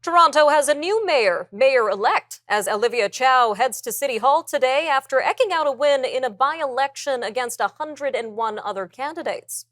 Toronto has a new mayor-elect, as Olivia Chow heads to City Hall today after eking out a win in a by-election against 101 other candidates.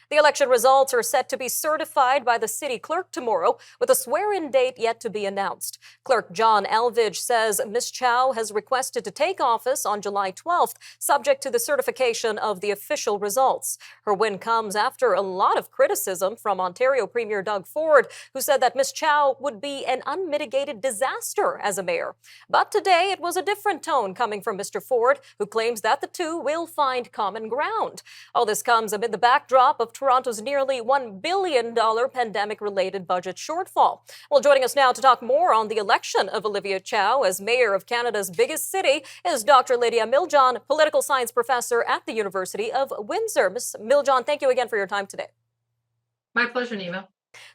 The election results are set to be certified by the city clerk tomorrow, with a swear-in date yet to be announced. Clerk John Elvidge says Ms. Chow has requested to take office on July 12th, subject to the certification of the official results. Her win comes after a lot of criticism from Ontario Premier Doug Ford, who said that Ms. Chow would be an unmitigated disaster as a mayor. But today it was a different tone coming from Mr. Ford, who claims that the two will find common ground. All this comes amid the backdrop of Toronto's nearly $1 billion pandemic-related budget shortfall. Well, joining us now to talk more on the election of Olivia Chow as mayor of Canada's biggest city is Dr. Lydia Miljan, political science professor at the University of Windsor. Ms. Miljan, thank you again for your time today. My pleasure, Nima.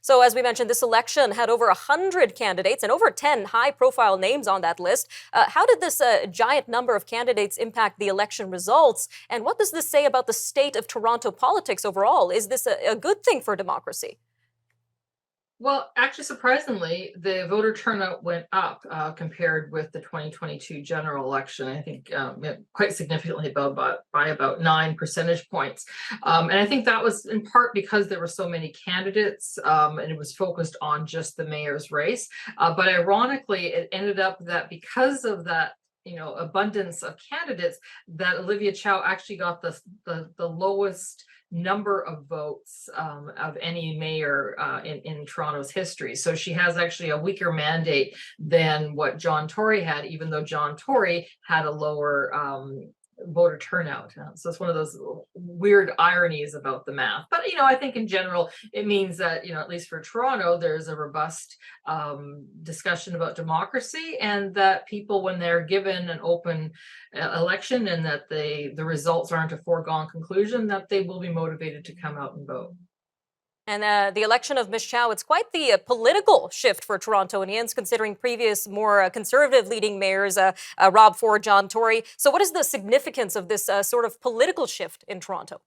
So, as we mentioned, this election had over 100 candidates and over 10 high-profile names on that list. How did this giant number of candidates impact the election results? And what does this say about the state of Toronto politics overall? Is this a good thing for democracy? Well, actually, surprisingly, the voter turnout went up compared with the 2022 general election. I think quite significantly by about 9 percentage points. And I think that was in part because there were so many candidates and it was focused on just the mayor's race. But ironically, it ended up that because of that abundance of candidates, that Olivia Chow actually got the lowest number of votes of any mayor in Toronto's history. So she has actually a weaker mandate than what John Tory had, even though John Tory had a lower voter turnout. So it's one of those weird ironies about the math. But, I think in general, it means that, at least for Toronto, there's a robust discussion about democracy, and that people, when they're given an open election and that the results aren't a foregone conclusion, that they will be motivated to come out and vote. And the election of Ms. Chow, it's quite the political shift for Torontonians, considering previous, more conservative leading mayors, Rob Ford, John Tory. So what is the significance of this sort of political shift in Toronto?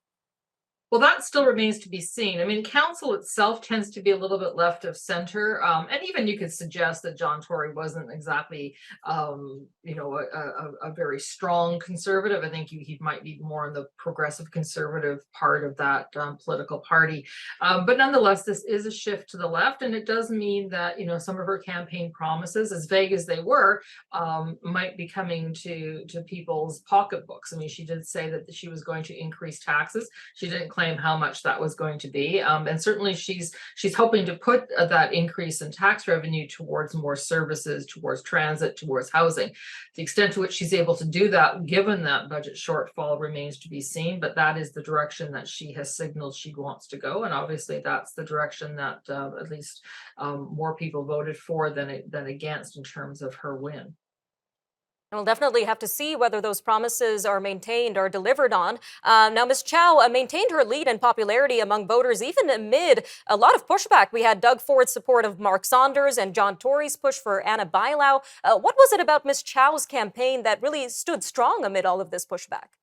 Well, that still remains to be seen. I mean, council itself tends to be a little bit left of center. And even you could suggest that John Tory wasn't exactly, a very strong conservative. I think he might be more in the progressive conservative part of that political party. But nonetheless, this is a shift to the left. And it does mean that, some of her campaign promises, as vague as they were, might be coming to people's pocketbooks. I mean, she did say that she was going to increase taxes. She didn't claim how much that was going to be, and certainly she's hoping to put that increase in tax revenue towards more services, towards transit, towards housing. The extent to which she's able to do that, given that budget shortfall, remains to be seen, but that is the direction that she has signaled she wants to go, and obviously that's the direction that at least more people voted for than against in terms of her win. We'll definitely have to see whether those promises are maintained or delivered on. Now, Ms. Chow maintained her lead in popularity among voters, even amid a lot of pushback. We had Doug Ford's support of Mark Saunders and John Tory's push for Anna Bailão. What was it about Ms. Chow's campaign that really stood strong amid all of this pushback?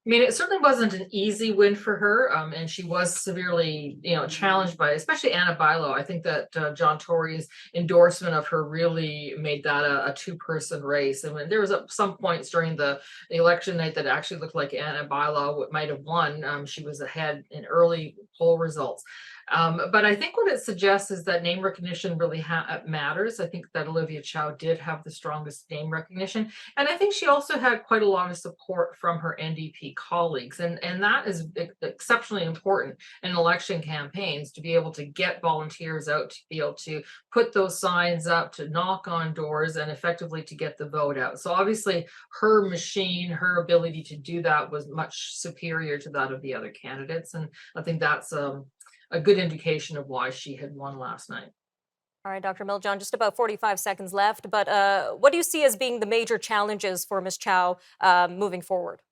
I mean, it certainly wasn't an easy win for her, and she was severely, challenged by, especially Anna Bailão. I think that John Tory's endorsement of her really made that a two-person race. And when there was some points during the election night that actually looked like Anna Bailão might have won. She was ahead in early poll results. But I think what it suggests is that name recognition really matters. I think that Olivia Chow did have the strongest name recognition. And I think she also had quite a lot of support from her NDP colleagues. And that is exceptionally important in election campaigns, to be able to get volunteers out, to be able to put those signs up, to knock on doors, and effectively to get the vote out. So obviously her machine, her ability to do that was much superior to that of the other candidates. And I think that's a good indication of why she had won last night. All right, Dr. Miljan, just about 45 seconds left, but what do you see as being the major challenges for Ms. Chow moving forward?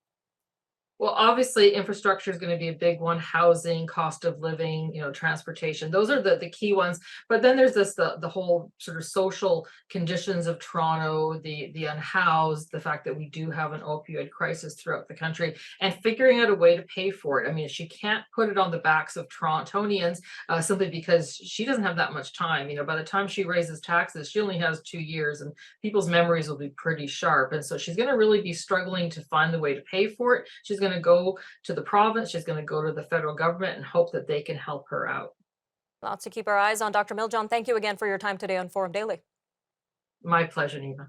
Well, obviously, infrastructure is going to be a big one. Housing, cost of living, transportation. Those are the key ones. But then there's the whole sort of social conditions of Toronto, the unhoused, the fact that we do have an opioid crisis throughout the country, and figuring out a way to pay for it. I mean, she can't put it on the backs of Torontonians simply because she doesn't have that much time. By the time she raises taxes, she only has 2 years, and people's memories will be pretty sharp. And so she's going to really be struggling to find the way to pay for it. She's going to go to the province, she's going to go to the federal government and hope that they can help her out. Lots to keep our eyes on. Dr. Miljan, thank you again for your time today on Forum Daily. My pleasure, Nima.